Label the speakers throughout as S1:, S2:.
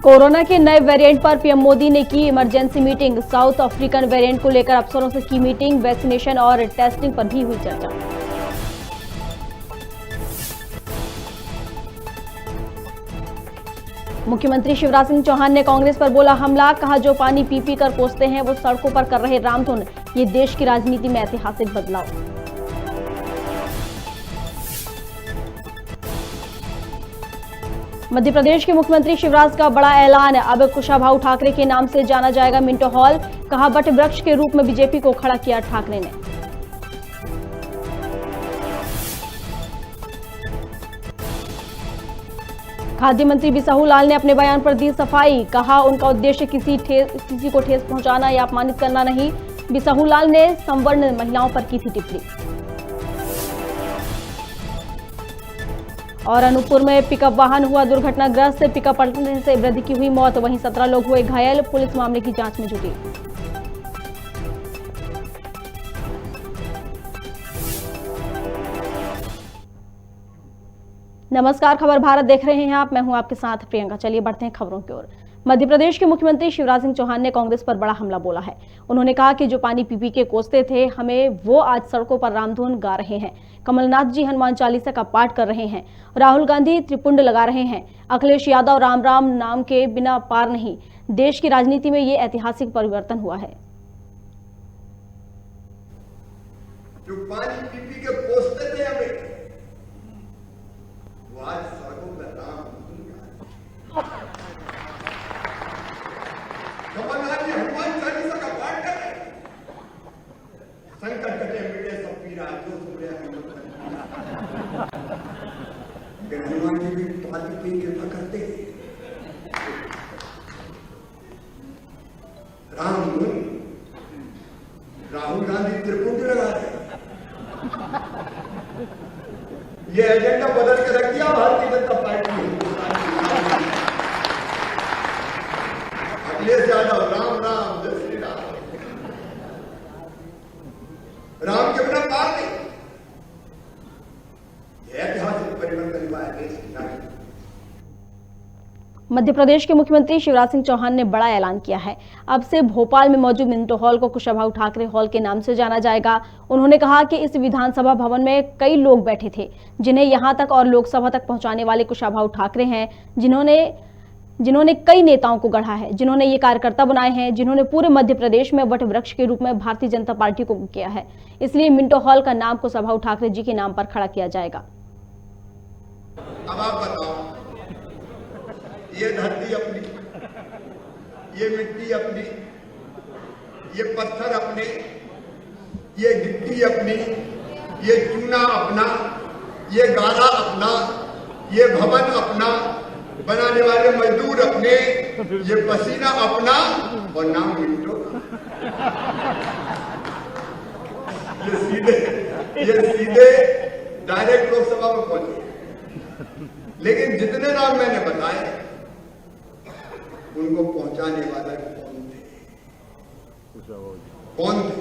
S1: Corona के नए variant पर पीएम मोदी ने की emergency meeting. South African variant को लेकर अफसरों से की मीटिंग। वैक्सीनेशन और टेस्टिंग पर भी हुई चर्चा। मुख्यमंत्री शिवराज सिंह चौहान ने कांग्रेस पर बोला हमला। कहा जो पानी पी पी कर कोसते हैं वो सड़कों पर कर रहे रामधुन। ये देश की राजनीति में ऐतिहासिक बदलाव। मध्य प्रदेश के मुख्यमंत्री शिवराज का बड़ा ऐलान। अब कुशाभाऊ ठाकरे के नाम से जाना जाएगा मिंटो हॉल। कहा बट वृक्ष के रूप में बीजेपी को खड़ा किया ठाकरे ने। खाद्य मंत्री बिसाहू लाल ने अपने बयान पर दी सफाई। कहा उनका उद्देश्य किसी को ठेस पहुंचाना या अपमानित करना नहीं। बिसाहू लाल ने संवर्ण महिलाओं पर की थी टिप्पणी। और अनूपपुर में पिकअप वाहन हुआ दुर्घटनाग्रस्त। पिकअप पलटने से वृद्ध की हुई मौत, वहीं 17 लोग हुए घायल। पुलिस मामले की जांच में जुटी। नमस्कार, खबर भारत देख रहे हैं आप। मैं हूं आपके साथ प्रियंका। चलिए बढ़ते हैं खबरों की ओर। मध्य प्रदेश के मुख्यमंत्री शिवराज सिंह चौहान ने कांग्रेस पर बड़ा हमला बोला है। उन्होंने कहा कि जो पानी पी पी के कोसते थे हमें, वो आज सड़कों पर रामधुन गा रहे हैं। कमलनाथ जी हनुमान चालीसा का पाठ कर रहे हैं। राहुल गांधी त्रिपुंड लगा रहे हैं। अखिलेश यादव राम राम नाम के बिना पार नहीं। देश की राजनीति में ये ऐतिहासिक परिवर्तन हुआ है।
S2: जो पानी पी पी के कोसते थे हमें, वो आज सड़कों पर रामधुन गा रहे हैं। कमलनाथ जी हनुमान चालीसा का पाठ कर रहे हैं। संकट कटे मिटे सब पीरा, जो सुने हनुमान जी भी पानी पी कृपा करते। रामधुन, राहुल गांधी त्रिपुंड लगा रहे। ये एजेंडा बदल के रख दिया भारतीय जनता पार्टी ने। अखिलेश यादव राम राम जय श्री राम। राम के बिना पार नहीं। ऐतिहासिक परिवर्तन हुआ है देश की राजनीति।
S1: मध्य प्रदेश के मुख्यमंत्री शिवराज सिंह चौहान ने बड़ा ऐलान किया है। अब से भोपाल में मौजूद मिंटो हॉल को कुशाभाऊ ठाकरे हॉल के नाम से जाना जाएगा। उन्होंने कहा कि इस विधानसभा भवन में कई लोग बैठे थे जिन्हें यहां तक और लोकसभा तक पहुंचाने वाले कुशाभाऊ ठाकरे हैं, जिन्होंने कई नेताओं को गढ़ा है, जिन्होंने ये कार्यकर्ता बनाए हैं, जिन्होंने पूरे मध्य प्रदेश में वट वृक्ष के रूप में भारतीय जनता पार्टी को किया है। इसलिए मिंटो हॉल का नाम कुशाभाऊ ठाकरे जी के नाम पर खड़ा किया जाएगा।
S2: अब आप बताओ, ये धरती अपनी, ये मिट्टी अपनी, ये पत्थर अपने, ये गिट्टी अपनी, ये चूना अपना, ये गारा अपना, ये भवन अपना, बनाने वाले मजदूर अपने, ये पसीना अपना और नाम मिंटो। ये सीधे डायरेक्ट लोकसभा में पहुंचे। लेकिन जितने नाम मैंने बताए उनको पहुंचाने वाला कौन थे?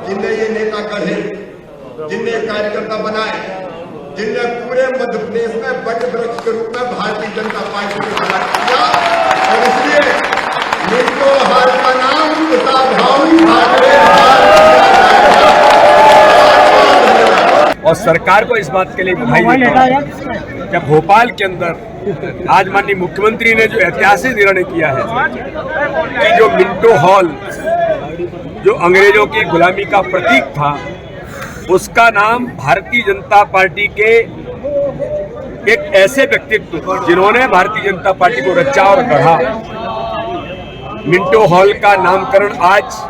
S2: जिनने ये नेता गढ़े, जिनने कार्यकर्ता बनाए, जिनने पूरे मध्य प्रदेश में वट वृक्ष के रूप में भारतीय जनता पार्टी को खड़ा किया। और इसलिए मिंटो हॉल का नाम कुशाभाऊ ठाकरे
S3: और सरकार को इस बात के लिए बधाई देता हूं कि भोपाल के अंदर आज माननीय मुख्यमंत्री ने जो ऐतिहासिक निर्णय किया है कि जो मिंटो हॉल जो अंग्रेजों की गुलामी का प्रतीक था, उसका नाम भारतीय जनता पार्टी के एक ऐसे व्यक्तित्व जिन्होंने भारतीय जनता पार्टी को रचा और गढ़ा, मिंटो हॉल का नामकरण आज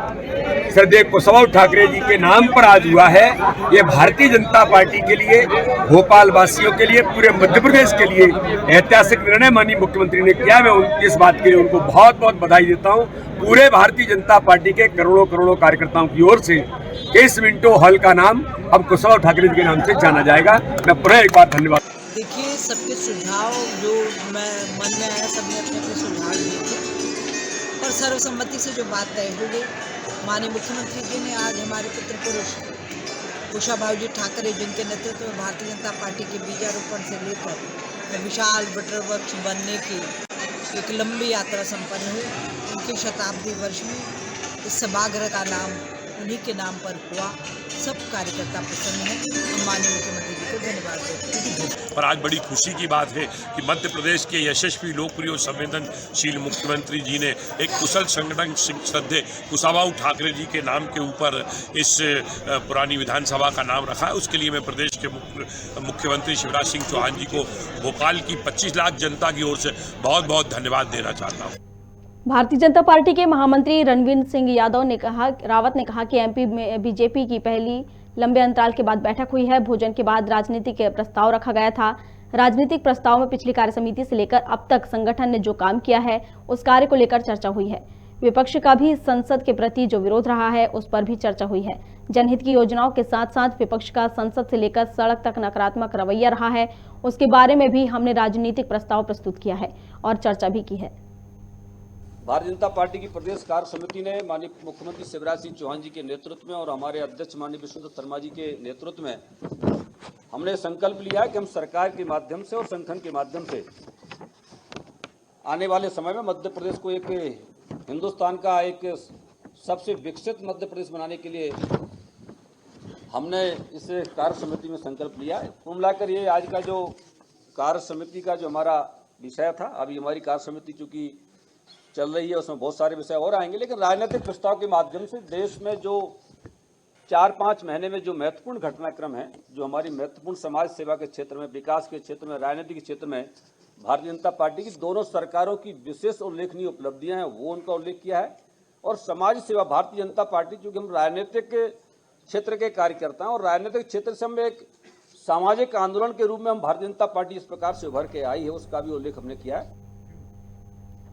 S3: श्रद्धेय कुशाभाऊ ठाकरे जी के नाम पर आज हुआ है। ये भारतीय जनता पार्टी के लिए, भोपाल वासियों के लिए, पूरे मध्य प्रदेश के लिए ऐतिहासिक निर्णय माननीय मुख्यमंत्री ने किया। मैं इस बात के लिए उनको बहुत बहुत बधाई देता हूं। पूरे भारतीय जनता पार्टी के करोड़ों करोड़ों कार्यकर्ताओं की ओर से इस मिंटो हॉल का नाम अब कुशाभाऊ ठाकरे जी के नाम से जाना जाएगा। मैं पुनः एक बार धन्यवाद।
S4: देखिए, सबके सुझाव जो मन में आया, सबने अपने अपने सुझाव दिए थे और सर्वसम्मति से जो बात तय हो गई। माननीय मुख्यमंत्री जी ने आज हमारे पुत्र पुरुष कुशाभाऊ जी ठाकरे, जिनके नेतृत्व में भारतीय जनता पार्टी के बीजारोपण से लेकर विशाल वट वृक्ष बनने की एक लंबी यात्रा संपन्न हुई। उनके शताब्दी वर्ष में इस सभागृह का नाम उन्हीं के नाम पर हुआ। सब कार्यकर्ता प्रसन्न हैं। हम माननीय मुख्यमंत्री जी को धन्यवाद देते हैं।
S5: पर आज बड़ी खुशी की बात है कि मध्य प्रदेश के यशस्वी, लोकप्रिय और संवेदनशील मुख्यमंत्री जी ने एक कुशल संगठन श्रद्धेय कुशाभाऊ ठाकरे जी के नाम के ऊपर इस पुरानी विधानसभा का नाम रखा है। उसके लिए मैं प्रदेश के मुख्यमंत्री शिवराज सिंह चौहान जी को भोपाल की 25 लाख जनता की ओर से बहुत बहुत धन्यवाद देना चाहता हूँ।
S1: भारतीय जनता पार्टी के महामंत्री रणवीर सिंह रावत ने कहा कि एमपी में बीजेपी की पहली लंबे अंतराल के बाद बैठक हुई है। भोजन के बाद राजनीतिक प्रस्ताव रखा गया था। राजनीतिक प्रस्ताव में पिछली कार्य समिति से लेकर अब तक संगठन ने जो काम किया है उस कार्य को लेकर चर्चा हुई है। विपक्ष का भी संसद के प्रति जो विरोध रहा है उस पर भी चर्चा हुई है। जनहित की योजनाओं के साथ साथ विपक्ष का संसद से लेकर सड़क तक नकारात्मक रवैया रहा है, उसके बारे में भी हमने राजनीतिक प्रस्ताव प्रस्तुत किया है और चर्चा भी की है।
S6: भारतीय जनता पार्टी की प्रदेश कार्य समिति ने माननीय मुख्यमंत्री शिवराज सिंह चौहान जी के नेतृत्व में और हमारे अध्यक्ष माननीय विष्णुदत्त शर्मा जी के नेतृत्व में हमने संकल्प लिया है कि हम सरकार के माध्यम से और संगठन के माध्यम से आने वाले समय में मध्य प्रदेश को एक हिंदुस्तान का एक सबसे विकसित मध्य प्रदेश बनाने के लिए हमने इस कार्य समिति में संकल्प लिया है। कुल मिलाकर ये आज का जो कार्य समिति का जो हमारा विषय था, अभी हमारी कार्य समिति चूँकि चल रही है, उसमें बहुत सारे विषय और आएंगे, लेकिन राजनीतिक प्रस्ताव के माध्यम से देश में जो 4-5 महीने में जो महत्वपूर्ण घटनाक्रम है, जो हमारी महत्वपूर्ण समाज सेवा के क्षेत्र में, विकास के क्षेत्र में, राजनीति के क्षेत्र में भारतीय जनता पार्टी की दोनों सरकारों की विशेष उल्लेखनीय उपलब्धियां हैं, वो उनका उल्लेख किया है। और समाज सेवा भारतीय जनता पार्टी, चूँकि हम राजनीतिक क्षेत्र के कार्यकर्ता हैं और राजनीतिक क्षेत्र से हम एक सामाजिक आंदोलन के रूप में हम भारतीय जनता पार्टी इस प्रकार से उभर के आई है, उसका भी उल्लेख हमने किया है।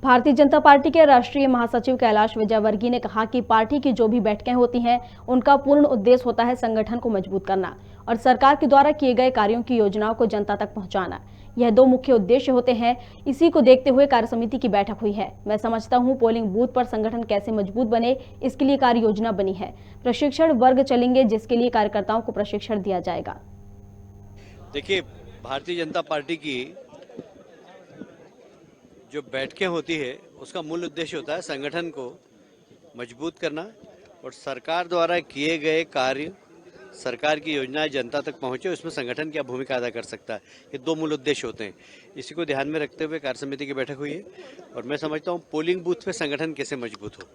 S1: भारतीय जनता पार्टी के राष्ट्रीय महासचिव कैलाश विजयवर्गीय ने कहा कि पार्टी की जो भी बैठकें होती हैं उनका पूर्ण उद्देश्य होता है संगठन को मजबूत करना और सरकार के द्वारा किए गए कार्यों की योजनाओं को जनता तक पहुंचाना। यह 2 मुख्य उद्देश्य होते हैं। इसी को देखते हुए कार्य समिति की बैठक हुई है। मैं समझता हूं पोलिंग बूथ पर संगठन कैसे मजबूत बने, इसके लिए कार्य योजना बनी है। प्रशिक्षण वर्ग चलेंगे जिसके लिए कार्यकर्ताओं को प्रशिक्षण दिया जाएगा।
S7: देखिए, भारतीय जनता पार्टी की जो बैठकें होती है उसका मूल उद्देश्य होता है संगठन को मजबूत करना और सरकार द्वारा किए गए कार्य, सरकार की योजनाएं जनता तक पहुंचे, उसमें संगठन क्या भूमिका अदा कर सकता है। ये 2 मूल उद्देश्य होते हैं। इसी को ध्यान में रखते हुए कार्य समिति की बैठक हुई है और मैं समझता हूँ पोलिंग बूथ पे संगठन कैसे मजबूत हो,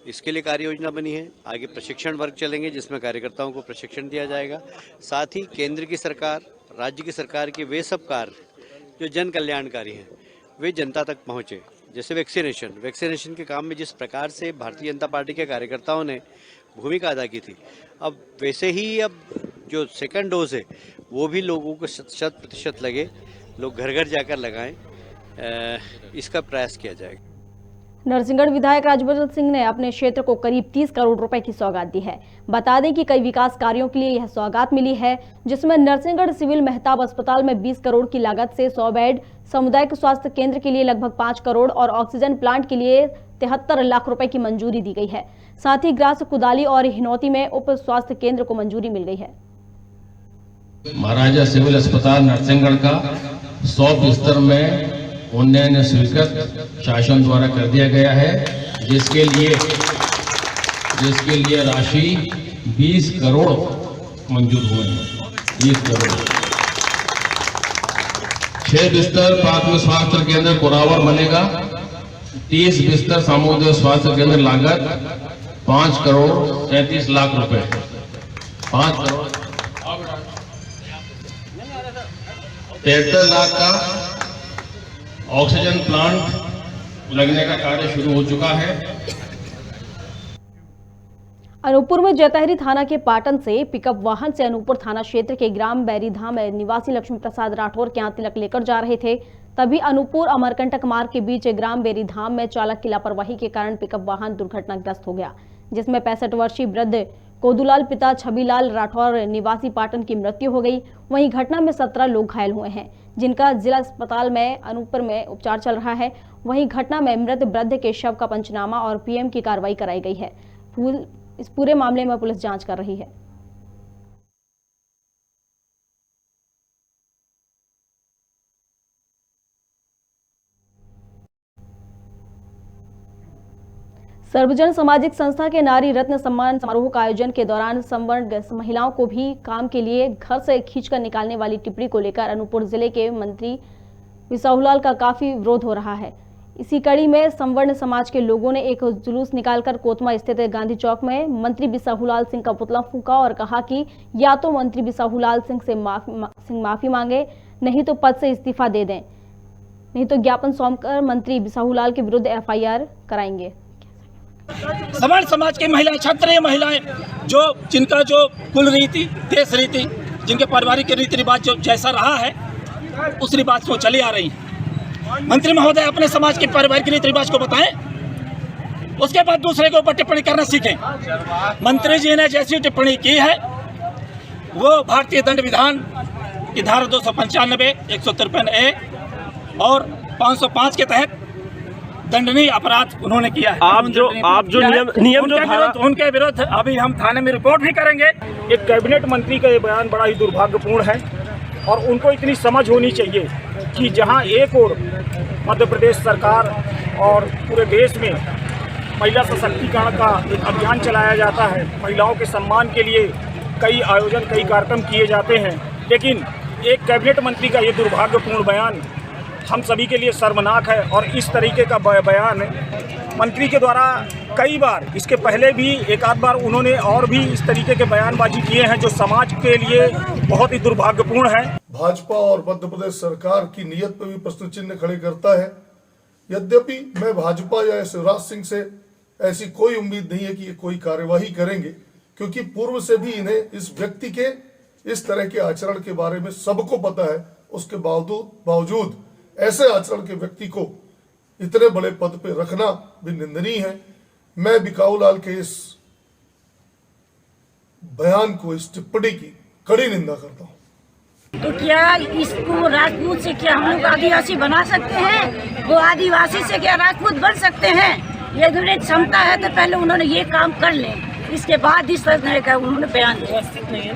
S7: इसके लिए कार्य योजना बनी है। आगे प्रशिक्षण वर्ग चलेंगे जिसमें कार्यकर्ताओं को प्रशिक्षण दिया जाएगा। साथ ही केंद्र की सरकार, राज्य की सरकार के वे सब कार्य जो जन कल्याणकारी हैं वे जनता तक पहुंचे। जैसे वैक्सीनेशन के काम में जिस प्रकार से भारतीय जनता पार्टी के कार्यकर्ताओं ने भूमिका अदा की थी, अब वैसे ही अब जो सेकंड डोज है वो भी लोगों को 100% लगे, लोग घर घर जाकर लगाएं, इसका प्रयास किया जाएगा।
S1: नरसिंहगढ़ विधायक राजवर्धन सिंह ने अपने क्षेत्र को करीब 30 करोड़ रुपए की सौगात दी है। बता दें कि कई विकास कार्यों के लिए यह सौगात मिली है, जिसमें नरसिंहगढ़ सिविल मेहताब अस्पताल में 20 करोड़ की लागत से 100 बेड, सामुदायिक स्वास्थ्य केंद्र के लिए लगभग 5 करोड़ और ऑक्सीजन प्लांट के लिए 73 लाख रुपए की मंजूरी दी गई है। साथ ही ग्रास कुदाली और हिनौती में उप स्वास्थ्य केंद्र को मंजूरी मिल गई है।
S8: महाराजा सिविल अस्पताल नरसिंहगढ़ का 100 बिस्तर में उन्नयन स्वीकृत शासन द्वारा कर दिया गया है, जिसके लिए राशि 20 करोड़ मंजूर हुए हैं। 20 करोड़। 6 बिस्तर प्राथमिक स्वास्थ्य केंद्र कोरावर बनेगा। 30 बिस्तर सामुदायिक स्वास्थ्य केंद्र, लागत 5 करोड़ 37 लाख रुपए। 5 करोड़ 73 लाख का ऑक्सीजन प्लांट लगने का कार्य शुरू हो चुका है।
S1: अनूपपुर में जैतहरी थाना के पाटन से पिकअप वाहन से अनूपपुर थाना क्षेत्र के ग्राम बैरीधाम निवासी लक्ष्मी प्रसाद राठौर के यहाँ तिलक लेकर जा रहे थे। तभी अनूपपुर अमरकंटक मार्ग के बीच ग्राम बैरीधाम में चालक की लापरवाही के कारण पिकअप वाहन दुर्घटनाग्रस्त हो गया, जिसमें 65 वर्षीय वृद्ध कोदूलाल पिता छबीलाल राठौर निवासी पाटन की मृत्यु हो गई। वहीं घटना में 17 लोग घायल हुए हैं, जिनका जिला अस्पताल में अनूपपुर में उपचार चल रहा है। वहीं घटना में मृत वृद्ध के शव का पंचनामा और पीएम की कार्रवाई कराई गई है। इस पूरे मामले में पुलिस जांच कर रही है। सर्वजन सामाजिक संस्था के नारी रत्न सम्मान समारोह का आयोजन के दौरान संवर्ण महिलाओं को भी काम के लिए घर से खींचकर निकालने वाली टिप्पणी को लेकर अनूपपुर जिले के मंत्री बिसाहुलाल का काफी विरोध हो रहा है। इसी कड़ी में संवर्ण समाज के लोगों ने एक जुलूस निकालकर कोतमा स्थित गांधी चौक में मंत्री बिसाहुलाल सिंह का पुतला फूंका और कहा कि या तो मंत्री बिसाहुलाल सिंह से माफी मांगे, नहीं तो पद से इस्तीफा दे दें, नहीं तो ज्ञापन सौंपकर मंत्री बिसाहुलाल के विरुद्ध FIR कराएंगे।
S9: सवर्ण समाज की महिलाएं, क्षत्रिय महिलाएं, जो जिनका जो कुल रीति, देश रीति, जिनके पारिवारिक रीति रिवाज जो जैसा रहा है उस रिवाज को चली आ रही है। मंत्री महोदय अपने समाज के पारिवारिक रीति रिवाज को बताएं, उसके बाद दूसरे के ऊपर टिप्पणी करना सीखें। मंत्री जी ने जैसी टिप्पणी की है वो भारतीय दंड विधान की धारा 295, 153A और 505 के तहत दंडनीय अपराध उन्होंने किया है।
S10: आप जो नियम
S9: उनके विरुद्ध अभी हम थाने में रिपोर्ट भी करेंगे।
S10: एक कैबिनेट मंत्री का ये बयान बड़ा ही दुर्भाग्यपूर्ण है और उनको इतनी समझ होनी चाहिए कि जहां एक ओर मध्य प्रदेश सरकार और पूरे देश में महिला सशक्तिकरण का एक अभियान चलाया जाता है, महिलाओं के सम्मान के लिए कई आयोजन, कई कार्यक्रम किए जाते हैं, लेकिन एक कैबिनेट मंत्री का ये दुर्भाग्यपूर्ण बयान हम सभी के लिए शर्मनाक है। और इस तरीके का बयान मंत्री के द्वारा कई बार, इसके पहले भी एक आध बार उन्होंने और भी इस तरीके के बयानबाजी किए हैं जो समाज के लिए बहुत ही दुर्भाग्यपूर्ण है।
S11: भाजपा और मध्य प्रदेश सरकार की नीयत पर भी प्रश्न चिन्ह खड़े करता है। यद्यपि मैं भाजपा या शिवराज सिंह से ऐसी कोई उम्मीद नहीं है कि ये कोई कार्यवाही करेंगे, क्योंकि पूर्व से भी इन्हें इस व्यक्ति के इस तरह के आचरण के बारे में सबको पता है। उसके बावजूद ऐसे आचरण के व्यक्ति को इतने बड़े पद पे रखना भी निंदनीय है। मैं बिकाऊलाल के इस बयान को, इस टिप्पणी की कड़ी निंदा करता हूं।
S12: तो क्या इसको राजपूत से क्या हम लोग आदिवासी बना सकते हैं? वो आदिवासी से क्या राजपूत बन सकते हैं? ये उन्हें क्षमता है तो पहले उन्होंने ये काम कर ले, इसके बाद इस तरह का उन्होंने बयान दिया।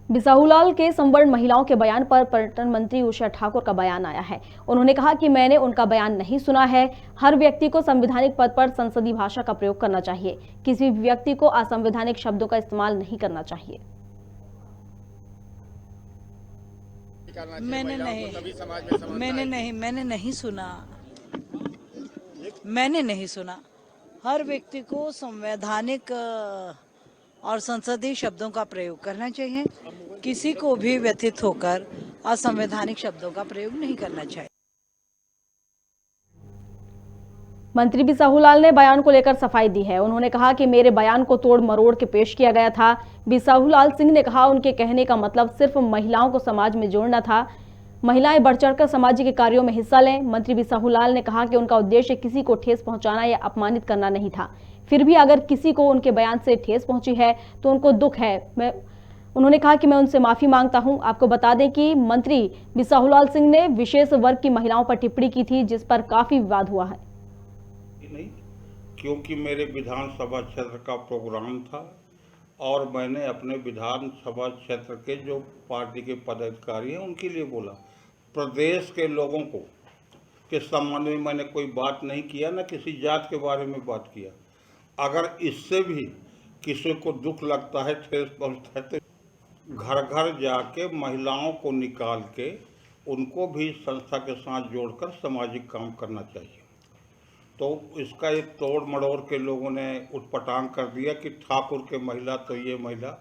S1: बिसाहुलाल के संवर्ण महिलाओं के बयान पर पर्यटन मंत्री उषा ठाकुर का बयान आया है। उन्होंने कहा कि मैंने उनका बयान नहीं सुना है। हर व्यक्ति को संवैधानिक पद पर संसदीय भाषा का प्रयोग करना चाहिए। किसी भी व्यक्ति को असंवैधानिक शब्दों का इस्तेमाल नहीं करना चाहिए।
S4: मैंने नहीं सुना। हर व्यक्ति को संवैधानिक और संसदीय शब्दों का प्रयोग करना चाहिए। किसी को भी व्यथित होकर असंवैधानिक शब्दों का प्रयोग नहीं करना चाहिए।
S1: मंत्री बिसाहुलाल ने बयान को लेकर सफाई दी है। उन्होंने कहा कि मेरे बयान को तोड़ मरोड़ के पेश किया गया था। बिसाहुलाल सिंह ने कहा उनके कहने का मतलब सिर्फ महिलाओं को समाज में जोड़ना था। महिलाएं बढ़ चढ़कर सामाजिक कार्यों में हिस्सा लें। मंत्री बिसाहुलाल ने कहा कि उनका उद्देश्य किसी को ठेस पहुंचाना या अपमानित करना नहीं था। फिर भी अगर किसी को उनके बयान से ठेस पहुंची है तो उनको दुख है। उन्होंने कहा कि मैं उनसे माफी मांगता हूं। आपको बता दें कि मंत्री बिसाहुलाल सिंह ने विशेष वर्ग की महिलाओं पर टिप्पणी की थी, जिस पर काफी विवाद हुआ है।
S13: नहीं, क्योंकि मेरे विधानसभा क्षेत्र का प्रोग्राम था और मैंने अपने विधानसभा क्षेत्र के जो पार्टी के पदाधिकारी हैं उनके लिए बोला। प्रदेश के लोगों को के संबंध में मैंने कोई बात नहीं किया, न किसी जात के बारे में बात किया। अगर इससे भी किसी को दुख लगता है, ठेस पहुंचता है, तो घर घर जाके महिलाओं को निकाल के उनको भी संस्था के साथ जोड़कर सामाजिक काम करना चाहिए। तो इसका एक तोड़ मड़ोड़ के लोगों ने उटपटांग कर दिया कि ठाकुर के महिला तो ये महिला,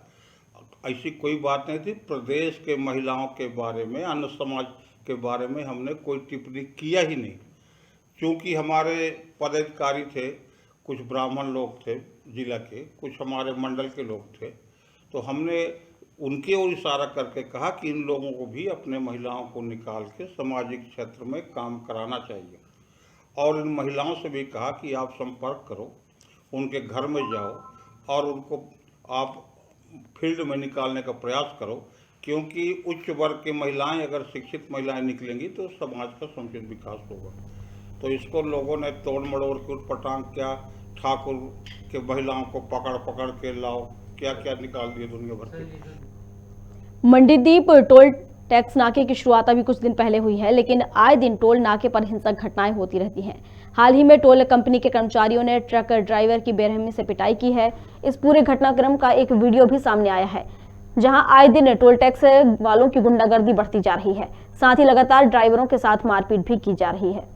S13: ऐसी कोई बात नहीं थी। प्रदेश के महिलाओं के बारे में, अन्य समाज के बारे में हमने कोई टिप्पणी किया ही नहीं। क्योंकि हमारे पदाधिकारी थे, कुछ ब्राह्मण लोग थे जिला के, कुछ हमारे मंडल के लोग थे, तो हमने उनके ओर इशारा करके कहा कि इन लोगों को भी अपने महिलाओं को निकाल के सामाजिक क्षेत्र में काम कराना चाहिए। और इन महिलाओं से भी कहा कि आप संपर्क करो, उनके घर में जाओ और उनको आप फील्ड में निकालने का प्रयास करो, क्योंकि उच्च वर्ग की महिलाएं, अगर शिक्षित महिलाएं निकलेंगी तो समाज का समुचित विकास होगा। तो इसको लोगों ने तोड़ मड़ोड़ के उटपटांग किया, ठाकुर के महिलाओं को पकड़ पकड़ के लाओ, क्या क्या निकाल दिए दुनिया भर के।
S1: मंडीदीप टोल टैक्स नाके की शुरुआत अभी कुछ दिन पहले हुई है, लेकिन आए दिन टोल नाके पर हिंसक घटनाएं होती रहती हैं। हाल ही में टोल कंपनी के कर्मचारियों ने ट्रक ड्राइवर की बेरहमी से पिटाई की है। इस पूरे घटनाक्रम का एक वीडियो भी सामने आया है, जहां आए दिन टोल टैक्स वालों की गुंडागर्दी बढ़ती जा रही है। साथ ही लगातार ड्राइवरों के साथ मारपीट भी की जा रही है।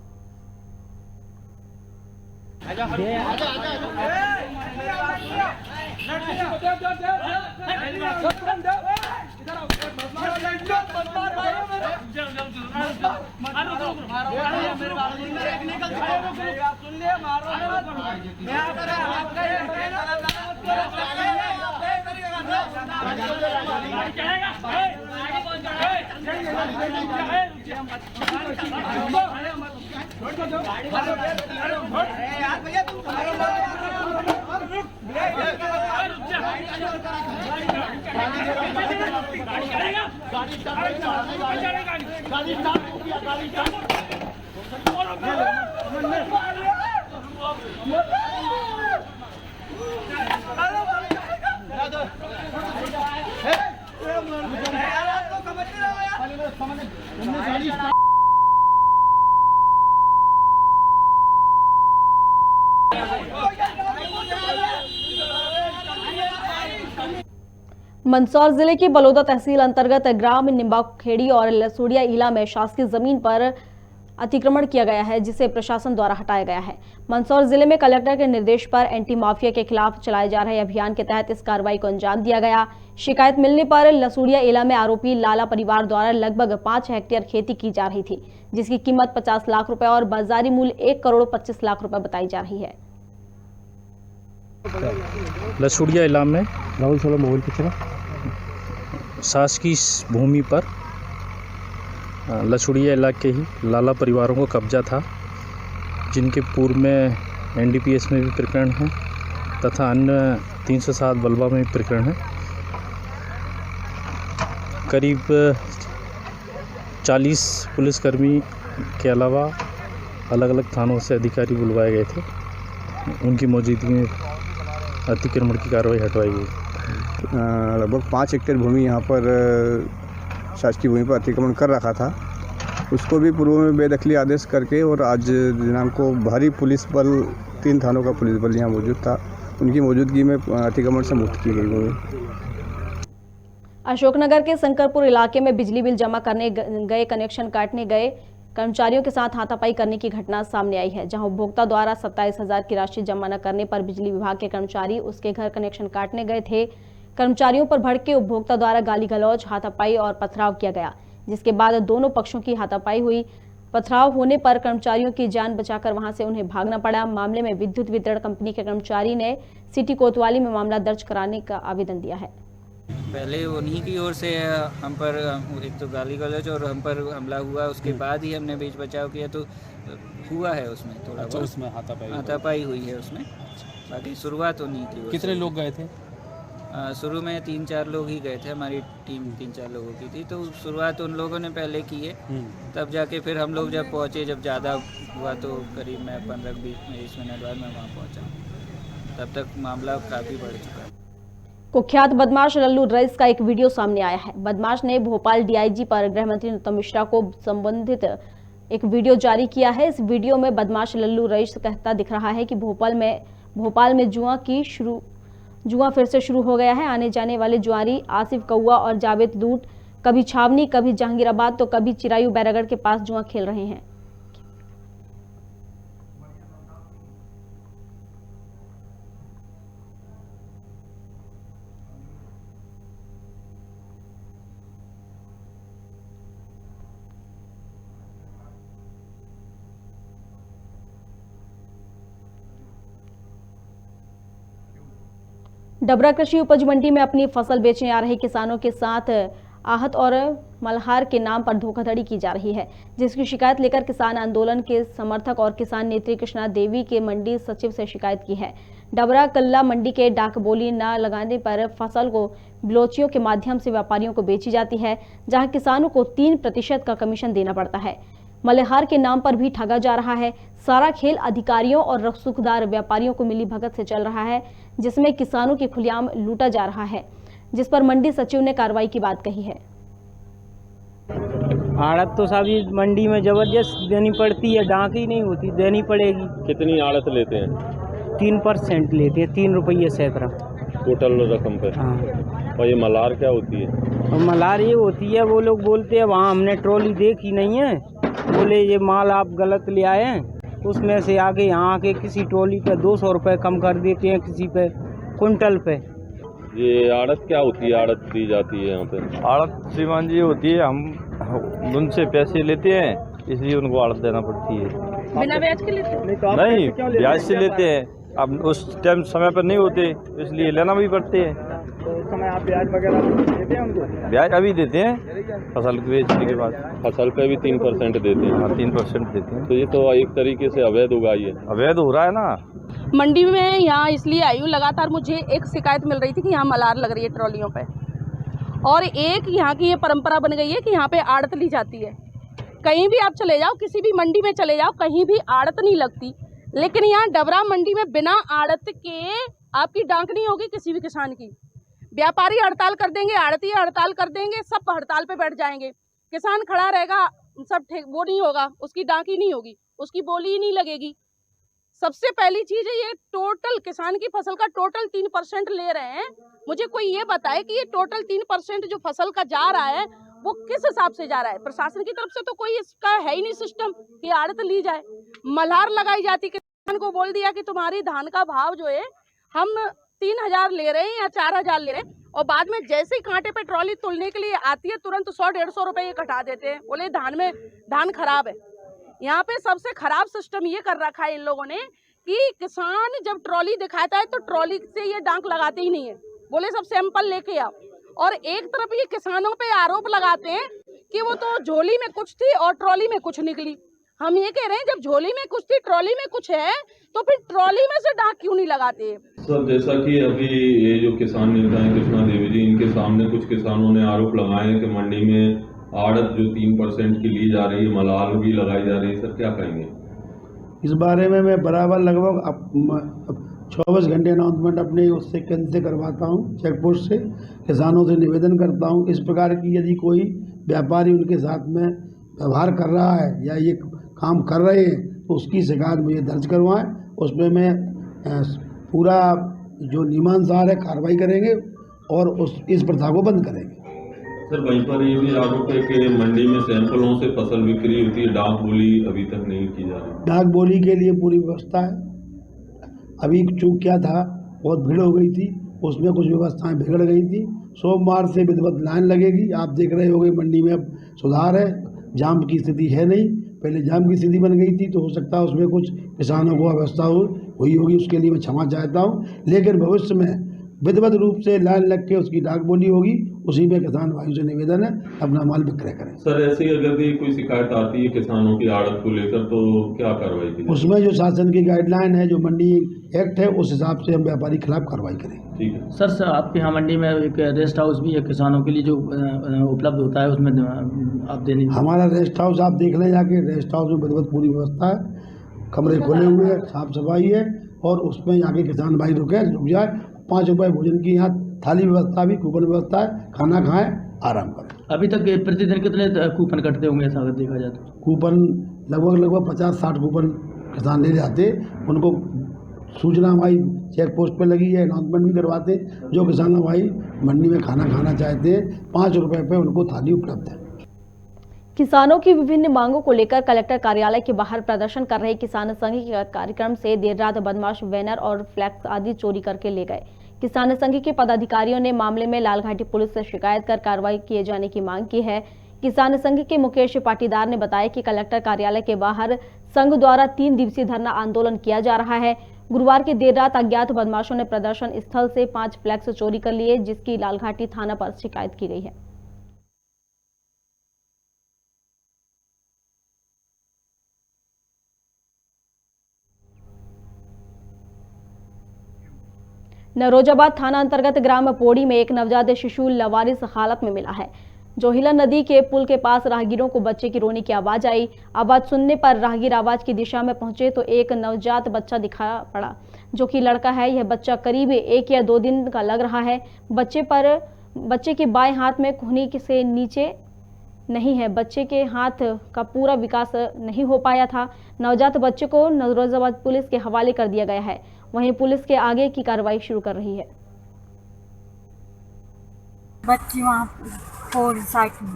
S1: मंदसौर जिले की बलौदा तहसील अंतर्गत ग्राम निम्बाखेड़ी और लसुड़िया इला में शासकीय जमीन पर अतिक्रमण किया गया है, जिसे प्रशासन द्वारा हटाया गया है। मंदसौर जिले में कलेक्टर के निर्देश पर एंटी माफिया के खिलाफ चलाए जा रहे अभियान के तहत इस कार्रवाई को अंजाम दिया गया। शिकायत मिलने पर लसुड़िया इला में आरोपी लाला परिवार द्वारा लगभग 5 हेक्टेयर खेती की जा रही थी, जिसकी कीमत 50 लाख रुपए और बाजारी मूल्य 1 करोड़ 25 लाख रुपए बताई जा रही है।
S14: लसुड़िया इला में राहुल सोलह मोबाइल पिक्चर शासकीय भूमि पर लसुड़िया इलाके ही लाला परिवारों को कब्जा था, जिनके पूर्व में एनडीपीएस में भी प्रकरण है तथा अन्य 307 बलवा में भी प्रकरण है। करीब 40 पुलिसकर्मी के अलावा अलग अलग थानों से अधिकारी बुलवाए गए थे। उनकी मौजूदगी में अतिक्रमण की कार्रवाई हटवाई गई।
S15: लगभग 5 हेक्टेयर भूमि यहाँ पर शासकीय भूमि पर अतिक्रमण कर रखा था, उसको भी पूर्व में बेदखली आदेश करके और आज दिनांक को भारी पुलिस बल 3 थानों का पुलिस बल यहाँ मौजूद था, उनकी मौजूदगी में अतिक्रमण से मुक्त की गई भूमि।
S1: अशोकनगर के शंकरपुर इलाके में बिजली बिल जमा करने गए कनेक्शन काटने गए कर्मचारियों के साथ हाथापाई करने की घटना सामने आई है, जहां उपभोक्ता द्वारा 27,000 की राशि जमा न करने पर बिजली विभाग के कर्मचारी उसके घर कनेक्शन काटने गए थे। कर्मचारियों पर भड़के उपभोक्ता द्वारा गाली गलौज, हाथापाई और पथराव किया गया, जिसके बाद दोनों पक्षों की हाथापाई हुई। पथराव होने पर कर्मचारियों की जान बचाकर वहां से उन्हें भागना पड़ा। मामले में विद्युत वितरण कंपनी के कर्मचारी ने सिटी कोतवाली में मामला दर्ज कराने का आवेदन दिया है।
S16: पहले उन्हीं की ओर से हम पर एक तो गाली गलौज और हम पर हमला हुआ, उसके बाद ही हमने बीच बचाव किया तो हुआ है उसमें थोड़ा बहुत
S14: उसमें
S16: हाथापाई हुई है उसमें। बाकी शुरुआत उन्हीं की ओर से।
S14: कितने लोग गए थे?
S16: शुरू में 3-4 लोग ही गए थे, हमारी टीम 3-4 लोगों की थी, तो शुरुआत उन लोगों ने पहले की है। तब जाके फिर हम लोग जब पहुँचे, जब ज़्यादा हुआ तो करीब मैं 15-20 मिनट बाद मैं वहाँ पहुँचा, तब तक मामला काफ़ी बढ़ चुका है।
S1: कुख्यात बदमाश लल्लू रईस का एक वीडियो सामने आया है। बदमाश ने भोपाल डीआईजी पर गृह मंत्री नरोत्तम मिश्रा को संबंधित एक वीडियो जारी किया है। इस वीडियो में बदमाश लल्लू रईस कहता दिख रहा है कि भोपाल में जुआ फिर से शुरू हो गया है। आने जाने वाले जुआरी आसिफ कौआ और जावेद लूट कभी छावनी, कभी जहांगीराबाद तो कभी चिरायू बैरागढ़ के पास जुआ खेल रहे हैं। डबरा कृषि उपज मंडी में अपनी फसल बेचने आ रहे किसानों के साथ आहत और मल्हार के नाम पर धोखाधड़ी की जा रही है, जिसकी शिकायत लेकर किसान आंदोलन के समर्थक और किसान नेत्री कृष्णा देवी के मंडी सचिव से शिकायत की है। डबरा कल्ला मंडी के डाक बोली न लगाने पर फसल को बिलोचियों के माध्यम से व्यापारियों को बेची जाती है, जहां किसानों को 3% का कमीशन देना पड़ता है। मल्हार के नाम पर भी ठगा जा रहा है। सारा खेल अधिकारियों और रसूखदार व्यापारियों को मिली भगत से चल रहा है, जिसमें किसानों की खुलेआम लूटा जा रहा है, जिस पर मंडी सचिव ने कार्रवाई की बात कही है।
S17: आड़त तो साहब ये मंडी में जबरदस्त देनी पड़ती है, डाक ही नहीं होती, देनी पड़ेगी।
S18: कितनी आड़त लेते हैं?
S17: 3% लेते हैं, 3 रुपये सैकड़ा
S18: टोटल रकम पे।
S17: हाँ।
S18: और ये मलार क्या होती है?
S17: और मलार ये होती है, वो लोग बोलते हैं वहाँ हमने ट्रॉली देखी नहीं है, बोले ये माल आप गलत ले आए हैं, उसमें से आगे यहाँ आके किसी ट्रॉली पे 200 रुपये कम कर देते हैं, किसी पे कुंटल पे।
S18: ये आड़त क्या होती है? आड़त दी जाती है यहाँ पे?
S19: आड़त श्रीमान जी होती है, हम उनसे पैसे लेते हैं, इसलिए उनको आड़त देना पड़ती है।
S12: बिना ब्याज के लेते हैं?
S19: नहीं, ब्याज से लेते हैं, अब उस टाइम समय पर नहीं होते, इसलिए लेना भी पड़ते हैं।
S10: तो उस समय आप ब्याज वगैरह देते हैं उनको?
S19: ब्याज अभी देते हैं, फसल बेचने के बाद।
S18: फसल पे भी 3% देते हैं?
S19: हाँ, 3% देते हैं।
S18: तो ये तो एक तरीके से अवैध उगाई है।
S19: अवैध हो रहा है ना।
S20: मंडी में यहाँ इसलिए आई हूँ, लगातार मुझे एक शिकायत मिल रही थी कि यहाँ मलार लग रही है ट्रॉलियों पे, और एक यहाँ की ये परंपरा बन गई है कि यहाँ पे आड़त ली जाती है। कहीं भी आप चले जाओ, किसी भी मंडी में चले जाओ, कहीं भी आड़त नहीं लगती, लेकिन यहाँ डबरा मंडी में बिना आड़त के आपकी डांक नहीं होगी किसी भी किसान की। व्यापारी हड़ताल कर देंगे, आड़ती हड़ताल कर देंगे, सब हड़ताल पे बैठ जाएंगे, किसान खड़ा रहेगा, सब वो नहीं होगा, उसकी डांक ही नहीं होगी, उसकी बोली ही नहीं लगेगी। सबसे पहली चीज है ये टोटल किसान की फसल का टोटल 3% ले रहे हैं। मुझे कोई ये बताए कि ये टोटल 3% जो फसल का जा रहा है वो किस हिसाब से जा रहा है। प्रशासन की तरफ से तो कोई इसका है ही नहीं सिस्टम कि आड़त ली जाए। मल्हार लगाई जाती, किसान को बोल दिया कि तुम्हारी धान का भाव जो है हम 3000 ले रहे हैं या 4000 ले रहे हैं, और बाद में जैसे ही कांटे पे ट्रॉली तुलने के लिए आती है तुरंत 100-150 रुपए ये कटा देते हैं, बोले धान खराब है। यहाँ पे सबसे खराब सिस्टम ये कर रखा है इन लोगों ने कि किसान जब ट्रॉली दिखाता है तो ट्रॉली से ये डांक लगाते ही नहीं है, बोले सब सैंपल लेके आओ। और एक तरफ ये किसानों पे आरोप लगाते हैं कि वो तो झोली में कुछ थी और ट्रॉली में कुछ निकली। हम ये कह रहे हैं जब झोली में कुछ थी ट्रॉली में कुछ है तो फिर ट्रॉली में से डांक क्यों नहीं लगाते?
S18: सर, जैसा कि अभी ये जो किसान नेता हैं कृष्णा देवी जी, इनके सामने कुछ किसानों ने आरोप लगाए हैं कि मंडी में आड़त जो 3% की ली जा रही है, मलाल भी लगाई जा रही है, सर क्या कहेंगे
S21: इस बारे में? मैं बराबर लगभग 24 घंटे अनाउंसमेंट अपने उससे केंद्र से करवाता हूँ, चेक पोस्ट से किसानों से निवेदन करता हूँ इस प्रकार की यदि कोई व्यापारी उनके साथ में व्यवहार कर रहा है या ये काम कर रहे हैं तो उसकी शिकायत मुझे दर्ज करवाएं, उसमें मैं पूरा जो नियमानुसार है कार्रवाई करेंगे और इस प्रथा को बंद करेंगे।
S18: सर, वहीं पर ये भी आरोप है कि मंडी में सैंपलों से फसल बिक्री होती है, डाक बोली अभी तक नहीं की जा रही।
S21: डाक बोली के लिए पूरी व्यवस्था है। अभी चूक क्या था, बहुत भीड़ हो गई थी, उसमें कुछ व्यवस्थाएं बिगड़ गई थी। सोमवार से विधिवत लाइन लगेगी। आप देख रहे होंगे मंडी में अब सुधार है, जाम की स्थिति है नहीं, पहले जाम की स्थिति बन गई थी तो हो सकता है उसमें कुछ किसानों को अव्यवस्था हुई होगी, उसके लिए मैं क्षमा चाहता हूँ। लेकिन भविष्य में विधिवत रूप से लाइन लग के उसकी डाक बोली होगी, उसी में किसान भाइयों से निवेदन है अपना माल विक्रय करें।
S18: सर, ऐसे ही अगर भी कोई शिकायत आती है किसानों की आड़त को लेकर तो क्या कार्रवाई की?
S21: उसमें जो शासन की गाइडलाइन है, जो मंडी एक्ट है, उस हिसाब से हम व्यापारी खिलाफ कार्रवाई करें।
S18: ठीक है
S22: सर, आपके यहाँ मंडी में एक रेस्ट हाउस भी है किसानों के लिए जो उपलब्ध होता है, उसमें आप देने?
S21: हमारा रेस्ट हाउस आप देख लें जाके, रेस्ट हाउस में विधिवत पूरी व्यवस्था है, कमरे खुले हुए हैं, साफ सफाई है और उसमें जाके किसान भाई रुक जाए। 5 रुपये भोजन की यहाँ थाली व्यवस्था भी, कूपन व्यवस्था है, खाना खाएं, आराम करें।
S22: अभी तक प्रतिदिन कितने कूपन कटते होंगे ऐसा अगर देखा जाए तो?
S21: कूपन लगभग 50-60 कूपन किसान ले जाते, उनको सूचना हमारी चेक पोस्ट पे लगी है, अनाउंसमेंट भी करवाते। जो किसान भाई मंडी में खाना खाना चाहते हैं 5 रुपये पे उनको थाली उपलब्ध है।
S1: किसानों की विभिन्न मांगों को लेकर कलेक्टर कार्यालय के बाहर प्रदर्शन कर रहे किसान संघ के कार्यक्रम से देर रात बदमाश बैनर और फ्लैक्स आदि चोरी करके ले गए। किसान संघ के पदाधिकारियों ने मामले में लालघाटी पुलिस से शिकायत कर कार्रवाई किए जाने की मांग की है। किसान संघ के मुकेश पाटीदार ने बताया कि कलेक्टर कार्यालय के बाहर संघ द्वारा 3 दिवसीय धरना आंदोलन किया जा रहा है। गुरुवार की देर रात अज्ञात बदमाशों ने प्रदर्शन स्थल से 5 फ्लैक्स चोरी कर लिए, जिसकी लालघाटी थाना पर शिकायत की गई है। नरोजाबाद थाना अंतर्गत ग्राम पोड़ी में एक नवजात शिशु लवारिस हालत में मिला है। जोहिला नदी के पुल के पास राहगीरों को बच्चे की रोने की आवाज आई। आवाज सुनने पर राहगीर आवाज की दिशा में पहुंचे तो एक नवजात बच्चा दिखा पड़ा, जो कि लड़का है। यह बच्चा करीब 1 या 2 दिन का लग रहा है। बच्चे के बाएं हाथ में कोहनी से नीचे नहीं है। बच्चे के हाथ का पूरा विकास नहीं हो पाया था। नवजात बच्चे को नौरोजाबाद पुलिस के हवाले कर दिया गया है। वहीं पुलिस के आगे की कार्रवाई शुरू कर रही है।
S2: बच्ची वहाँ फोर साइकिल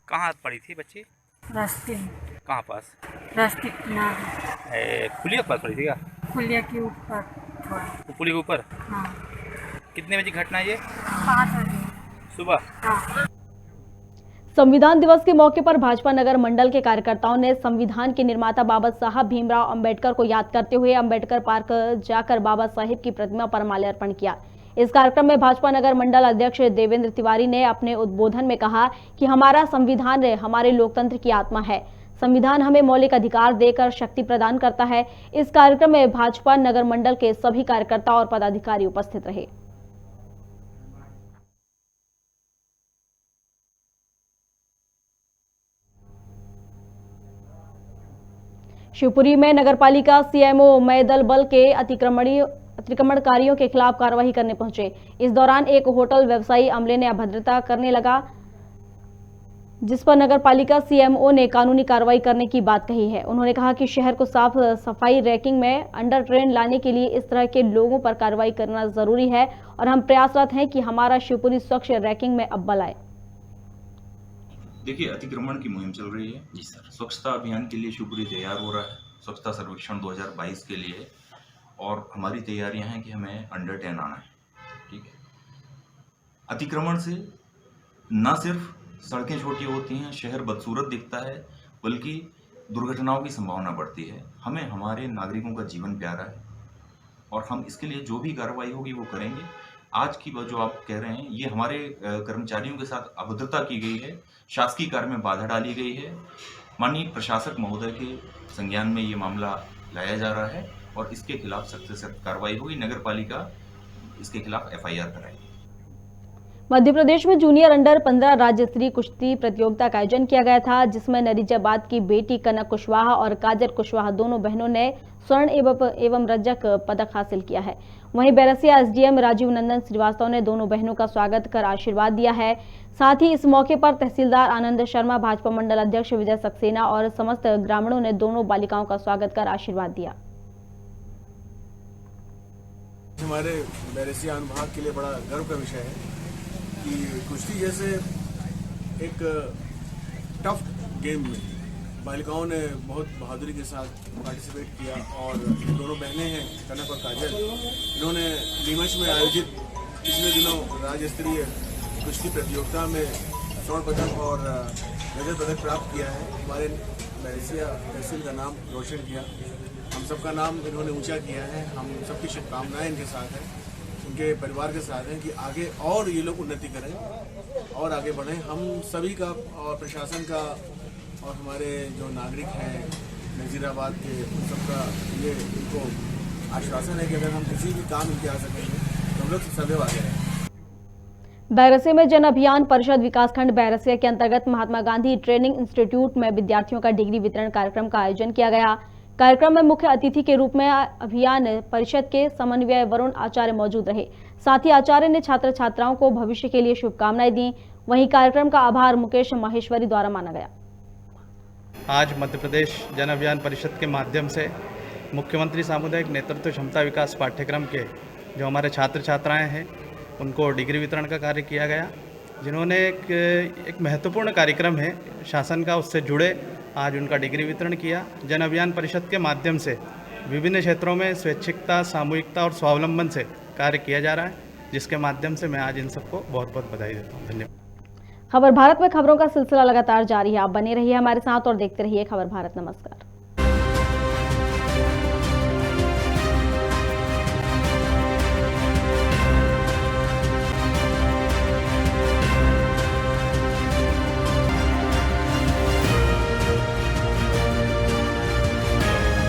S3: कहाँ पड़ी थी बच्ची?
S2: रास्ते में।
S3: कहाँ पास?
S2: रास्ते किनारे।
S3: पुलिया के पास पड़ी थी क्या?
S2: पुलिया के ऊपर थोड़ा।
S3: तो पुलिया के ऊपर?
S2: हाँ।
S3: कितने बजे घटना है ये?
S2: 5 बजे
S3: सुबह।
S2: हाँ।
S1: संविधान दिवस के मौके पर भाजपा नगर मंडल के कार्यकर्ताओं ने संविधान के निर्माता बाबा साहब भीमराव अंबेडकर को याद करते हुए अंबेडकर पार्क जाकर बाबा साहेब की प्रतिमा पर माल्यार्पण किया। इस कार्यक्रम में भाजपा नगर मंडल अध्यक्ष देवेंद्र तिवारी ने अपने उद्बोधन में कहा कि हमारा संविधान हमारे लोकतंत्र की आत्मा है। संविधान हमें मौलिक अधिकार देकर शक्ति प्रदान करता है। इस कार्यक्रम में भाजपा नगर मंडल के सभी कार्यकर्ता और पदाधिकारी उपस्थित रहे। शिवपुरी में नगरपालिका सीएमओ मय दल बल के अतिक्रमणकारियों के खिलाफ कार्रवाई करने पहुंचे। इस दौरान एक होटल व्यवसायी अमले ने अभद्रता करने लगा, जिस पर नगरपालिका सीएमओ ने कानूनी कार्रवाई करने की बात कही है। उन्होंने कहा कि शहर को साफ सफाई रैंकिंग में अंडर ट्रेन लाने के लिए इस तरह के लोगों पर कार्रवाई करना जरूरी है और हम प्रयासरत हैं कि हमारा शिवपुरी स्वच्छ रैंकिंग में अव्वल आए।
S23: देखिए, अतिक्रमण की मुहिम चल रही है जी सर। स्वच्छता अभियान के लिए शिवपुरी तैयार हो रहा है, स्वच्छता सर्वेक्षण 2022 के लिए, और हमारी तैयारियां हैं कि हमें अंडर 10 आना है। ठीक है, अतिक्रमण से न सिर्फ सड़कें छोटी होती हैं, शहर बदसूरत दिखता है, बल्कि दुर्घटनाओं की संभावना बढ़ती है। हमें हमारे नागरिकों का जीवन प्यारा है और हम इसके लिए जो भी कार्रवाई होगी वो करेंगे। आज की बात जो आप कह रहे हैं, ये हमारे कर्मचारियों के साथ अभद्रता की गई है, शासकीय कार्य में बाधा डाली गई है। माननीय प्रशासक महोदय के संज्ञान में ये मामला लाया जा रहा है और इसके खिलाफ सख्त से सख्त कार्रवाई होगी। नगर पालिका इसके खिलाफ FIR कराएगी।
S1: मध्य प्रदेश में जूनियर अंडर 15 राज्य स्तरीय कुश्ती प्रतियोगिता का आयोजन किया गया था, जिसमें नरीजाबाद की बेटी कनक कुशवाहा और काजल कुशवाहा दोनों बहनों ने स्वर्ण एवं रजक पदक हासिल किया है। वहीं बैरसिया SDM राजीव नंदन श्रीवास्तव ने दोनों बहनों का स्वागत कर आशीर्वाद दिया है। साथ ही इस मौके पर तहसीलदार आनंद शर्मा, भाजपा मंडल अध्यक्ष विजय सक्सेना और समस्त ग्रामीणों ने दोनों बालिकाओं का स्वागत कर आशीर्वाद दिया।
S24: हमारे बैरसिया अनुभाग के लिए बड़ा गर्व का विषय है कि कुश्ती जैसे एक टफ गेम में बालिकाओं ने बहुत बहादुरी के साथ पार्टिसिपेट किया और दोनों बहनें हैं कनक और काजल, इन्होंने नीमच में आयोजित पिछले दिनों राज्य स्तरीय कुश्ती प्रतियोगिता में स्वर्ण पदक और रजत पदक प्राप्त किया है। हमारे बैरसिया तहसील का नाम रोशन किया, हम सबका नाम इन्होंने ऊंचा किया है। हम सबकी शुभकामनाएं इनके साथ हैं, इनके परिवार के साथ हैं कि आगे और ये लोग उन्नति करें और आगे बढ़ें। हम सभी का और प्रशासन का और हमारे जो नागरिक हैं नजीराबाद के, उन सबका ये इनको आश्वासन है कि अगर हम किसी भी काम इनके आ सकेंगे तो हम लोग सदैव आगे रहेंगे।
S1: बैरसिया में जन अभियान परिषद विकासखंड बैरसिया के अंतर्गत महात्मा गांधी ट्रेनिंग इंस्टीट्यूट में विद्यार्थियों का डिग्री वितरण कार्यक्रम का आयोजन किया गया। कार्यक्रम में मुख्य अतिथि के रूप में अभियान परिषद के समन्वय वरुण आचार्य मौजूद रहे। साथ ही आचार्य ने छात्र छात्राओं को भविष्य के लिए शुभकामनाएं दी। वहीं कार्यक्रम का आभार मुकेश माहेश्वरी द्वारा माना गया।
S25: आज मध्य प्रदेश जन अभियान परिषद के माध्यम से मुख्यमंत्री सामुदायिक नेतृत्व क्षमता विकास पाठ्यक्रम के जो हमारे छात्र छात्राएं हैं उनको डिग्री वितरण का कार्य किया गया, जिन्होंने एक महत्वपूर्ण कार्यक्रम है शासन का, उससे जुड़े आज उनका डिग्री वितरण किया। जन अभियान परिषद के माध्यम से विभिन्न क्षेत्रों में स्वैच्छिकता, सामूहिकता और स्वावलंबन से कार्य किया जा रहा है, जिसके माध्यम से मैं आज इन सबको बहुत बहुत बधाई देता हूँ। धन्यवाद।
S1: खबर भारत में खबरों का सिलसिला लगातार जारी है। आप बने रहिए हमारे साथ और देखते रहिए खबर भारत। नमस्कार।